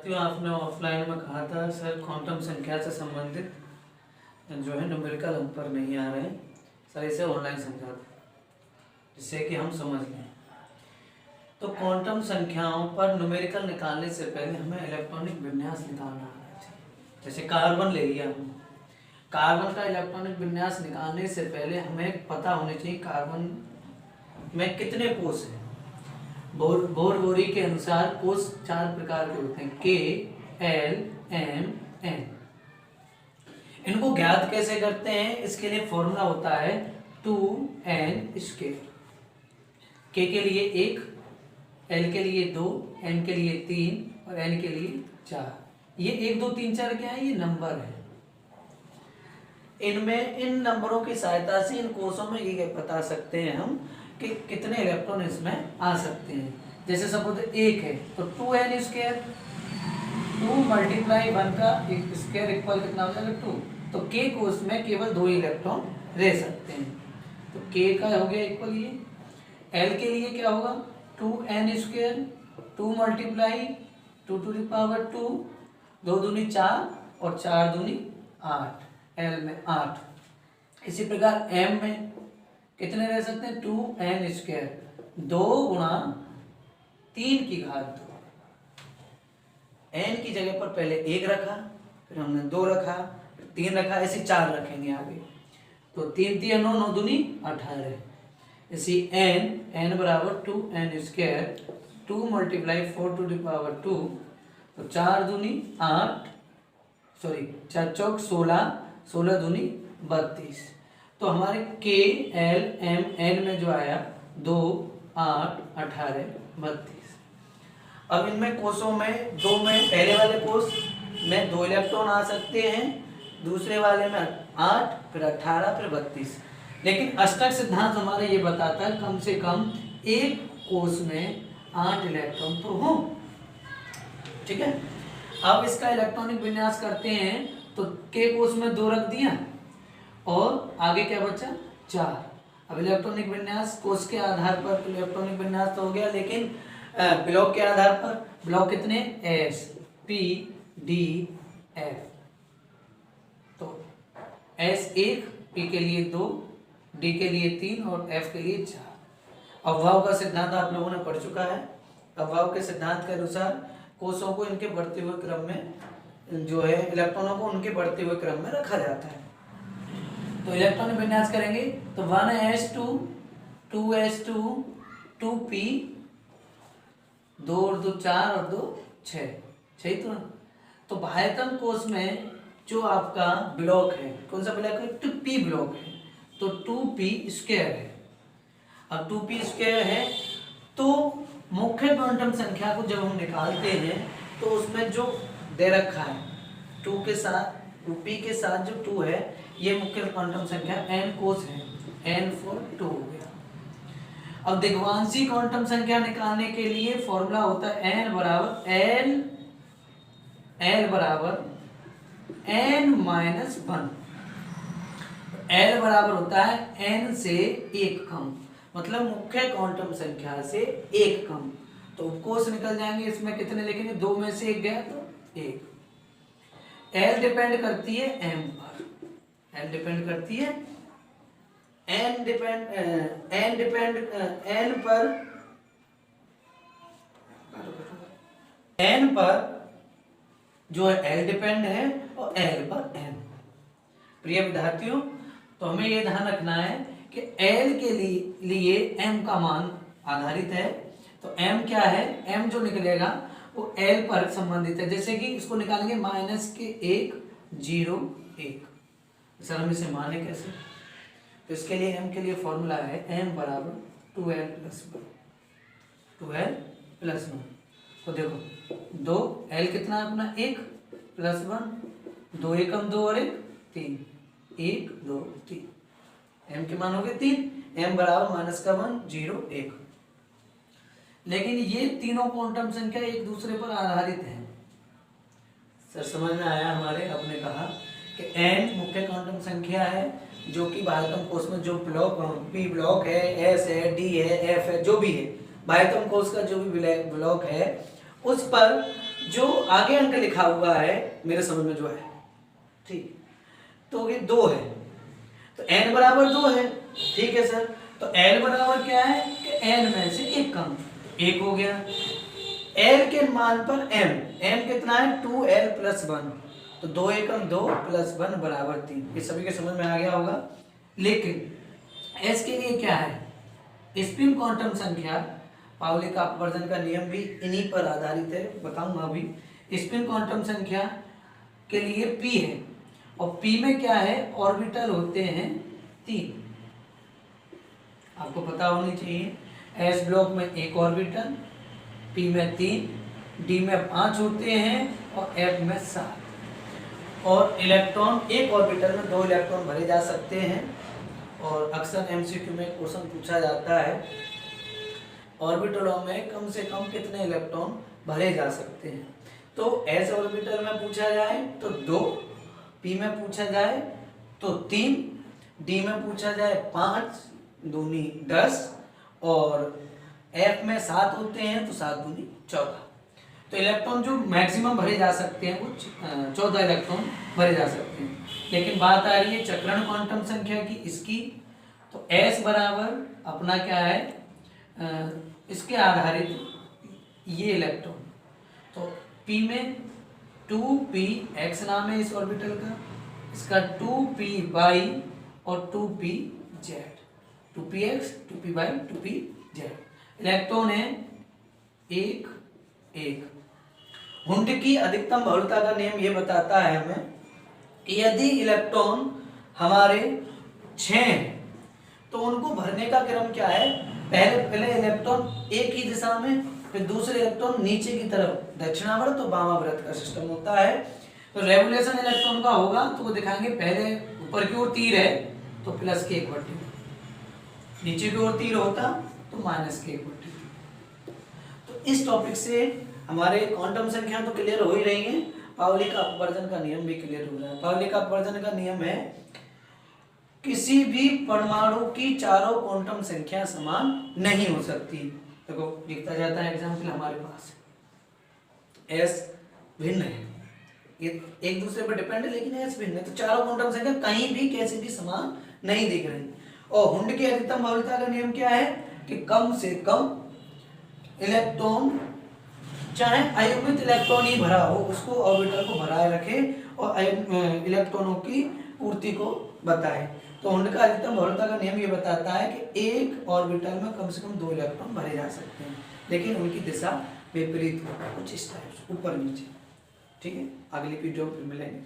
विद्यार्थियों, आपने ऑफलाइन में कहा था सर क्वांटम संख्या से संबंधित जो है न्यूमेरिकल हम पर नहीं आ रहे हैं सर, इसे ऑनलाइन समझा दें जिससे कि हम समझ लें। तो क्वांटम संख्याओं पर न्यूमेरिकल निकालने से पहले हमें इलेक्ट्रॉनिक विन्यास निकालना आना चाहिए। जैसे कार्बन ले लिया हमने, कार्बन का इलेक्ट्रॉनिक विन्यास निकालने से पहले हमें पता होना चाहिए कार्बन में कितने कोष हैं। बोर-बोरी के अनुसार कोष 4 प्रकार के होते हैं, के, एल, एम, एन। इनको ज्ञात कैसे करते हैं? इसके लिए फॉर्मूला होता है 2n²। के लिए 1, एल के लिए 2, एम के लिए 3 और एन के लिए 4। ये 1 2 3 4 क्या है? ये नंबर है। इनमें इन नंबरों की सहायता से इन कोषों में ये बता सकते हैं हम कि कितने इलेक्ट्रॉन इसमें आ सकते हैं। जैसे सपोज 1 है तो 2n², 2 मल्टीप्लाई 1 का स्क्वायर इक्वल कितना हो जाएगा 2। तो के कोष में केवल 2 इलेक्ट्रॉन रह सकते हैं। तो के का हो गया इक्वल ये। एल के लिए क्या होगा? 2n², 2 multiply 2 to the power 2, 2 दूनी 4 और 4 दूनी 8, एल में 8। इसी प्रकार एम में कितने रह सकते हैं? 2n², 2 गुणा 3 की घात 2। एन की जगह पर पहले 1 रखा, फिर हमने 2 रखा, फिर 3 रखा, ऐसे 4 रखेंगे आगे। तो 3 3 9 9 दूनी 18। इसी n बराबर 2n², 2 multiply 4 to the power 2, तो 4 दूनी 8, सॉरी 4 चौक 16, 16 दूनी 32। तो हमारे के, एल, एम, एन में जो आया 2, 8, 18, 32। अब इनमें कोषों में 2 में पहले वाले कोष में 2 इलेक्ट्रॉन आ सकते हैं, दूसरे वाले में 8, फिर 18, फिर 32। लेकिन अष्टक सिद्धांत हमारा ये बताता है कम से कम एक कोष में 8 इलेक्ट्रॉन तो हो। ठीक है। अब इसका इलेक्ट्रॉनिक विन्यास करते हैं तो के कोष में 2 रख दिया और आगे क्या बचा? 4। अब इलेक्ट्रॉनिक विन्यास कोष के आधार पर इलेक्ट्रॉनिक विन्यास तो हो गया, लेकिन ब्लॉक के आधार पर ब्लॉक कितने? S, P, D, F. तो एस 1, पी के लिए 2, डी के लिए 3 और एफ के लिए 4। अफवाह का सिद्धांत आप लोगों ने पढ़ चुका है। अफवाह के सिद्धांत के अनुसार कोषों को इनके बढ़ते हुए क्रम में जो है इलेक्ट्रॉनों को उनके बढ़ते हुए क्रम में रखा जाता है। तो इलेक्ट्रॉनिक विन्यास करेंगे तो 1s2, 2s2, 2p, 2 और 2 4 और 2 6, सही तो। तो बाह्यतम कोष में जो आपका ब्लॉक है, कौन सा ब्लॉक है? 2p ब्लॉक है, तो 2p² है। अब 2p² है तो मुख्य क्वांटम संख्या को जब हम निकालते हैं तो उसमें जो दे रखा है 2 के साथ, 2p के साथ जो 2 है, ये मुख्य क्वांटम संख्या n कोष है, n for 2 हो गया। अब दिग्वांशी क्वांटम संख्या निकालने के लिए फॉर्मूला होता है n बराबर l बराबर n-1। l बराबर होता है n से 1 कम, मतलब मुख्य क्वांटम संख्या से 1 कम। तो कोष निकल जाएंगे, इसमें कितने लिखेंगे? 2 में से 1 गया तो 1। l डिपेंड करती है m पर, l डिपेंड करती है n पर जो है l डिपेंड है और l पर n। प्रिय विद्यार्थियों, तो हमें ये ध्यान रखना है कि l के लिए m का मान आधारित है। तो m क्या है? m जो निकलेगा वो l पर संबंधित है। जैसे कि इसको निकालेंगे -1 0 1। सर हम इसे माने कैसे? तो इसके लिए m के लिए फॉर्मूला है m बराबर 2l + 1। तो देखो 2 l कितना है अपना? 1 + 1, 2 एकम 2 और 1 3, 1 2 3, m के मान हो गए 3, m बराबर -1 0 1। लेकिन ये तीनों क्वांटम संख्या एक दूसरे पर आधारित है। सर समझ में आया हमारे? आपने कहा कि n मुख्य क्वांटम संख्या है जो कि बाह्यतम कोष में जो ब्लॉक p ब्लॉक है, s है, d है, f है, जो भी है बाह्यतम कोष का जो भी ब्लॉक है उस पर जो आगे अंक लिखा हुआ है मेरे समझ में जो है, ठीक, तो ये 2 है, तो n बराबर 2 है, ठीक है सर। तो l बराबर क्या है कि n में से एक कम, 1 हो गया। l के मान पर m कितना है 2l + 1, तो 2 एकम 2 + 1 बराबर 3, ये सभी के समझ में आ गया होगा। लेकिन s के लिए क्या है, स्पिन क्वांटम संख्या, पाउली का अपवर्जन का नियम भी इन्हीं पर आधारित है, बताऊंगा अभी। स्पिन क्वांटम संख्या के लिए p है, और p में क्या है, ऑर्बिटल होते हैं 3, आपको पता होनी चाहिए। s ब्लॉक में एक ऑर्बिटल, p में 3, d में 5 होते हैं और f में 7। और इलेक्ट्रॉन एक ऑर्बिटल में 2 इलेक्ट्रॉन भरे जा सकते हैं, और अक्सर एमसीक्यू में क्वेश्चन पूछा जाता है ऑर्बिटलों में कम से कम कितने इलेक्ट्रॉन भरे जा सकते हैं। तो s ऑर्बिटल में पूछा जाए तो 2, p में पूछा जाए तो 3, d में पूछा जाए 5 दूनी 10, और f में 7 होते हैं तो 7 दूनी 14। तो इलेक्ट्रॉन जो मैक्सिमम भरे जा सकते हैं वो 14 इलेक्ट्रॉन भरे जा सकते हैं। लेकिन बात आ रही है चक्रण क्वांटम संख्या की, इसकी, तो s बराबर अपना क्या है, इसके आधारित ये इलेक्ट्रॉन, तो p में 2px नाम है इस ऑर्बिटल का, इसका 2py और 2pz, 2px 2py 2pz electron है 1 1। हुंड की अधिकतम बहुलता का नियम ये बताता है हमें कि यदि इलेक्ट्रॉन हमारे 6 हैं तो उनको भरने का क्रम क्या है, पहले इलेक्ट्रॉन एक ही दिशा में, फिर दूसरे इलेक्ट्रॉन नीचे की तरफ, दक्षिणावर्त और वामावर्त का सिस्टम होता है। तो रेगुलेशन इलेक्ट्रॉन का होगा तो वो दिखाएंगे, पहले ऊपर की ओर तीर है तो प्लस के 1/2, नीचे की ओर तीर होता तो माइनस के 1/2। तो इस टॉपिक से हमारे क्वांटम संख्या तो क्लियर हो ही रही है, पाउली का अपवर्जन का नियम भी क्लियर हो रहा है। पाउली का अपवर्जन का नियम है किसी भी परमाणु की चारों क्वांटम संख्या समान नहीं हो सकती। देखो लिखता जाता है एग्जाम्पल हमारे पास, s भिन्न है, ये एक दूसरे पर डिपेंड है लेकिन s भिन्न है, तो चारों क्वांटम संख्या कहीं भी कैसे भी समान नहीं दिख रही। और हुंड की अधिकतम बहुलता का नियम क्या है कि कम से कम इलेक्ट्रॉन, चाहे अयुग्मित इलेक्ट्रॉन ही भरा हो, उसको ऑर्बिटल को भराए रखे और इलेक्ट्रॉनों की पूर्ति को बताए। तो हुंड का अधिकतम बहुलता का नियम ये बताता है कि एक ऑर्बिटल में कम से कम 2 इलेक्ट्रॉन भरे जा सकते हैं, लेकिन उनकी दिशा विपरीत हो, कुछ इस टाइप से ऊपर नीचे। ठीक है, अगली वीडियो में मिलेंगे।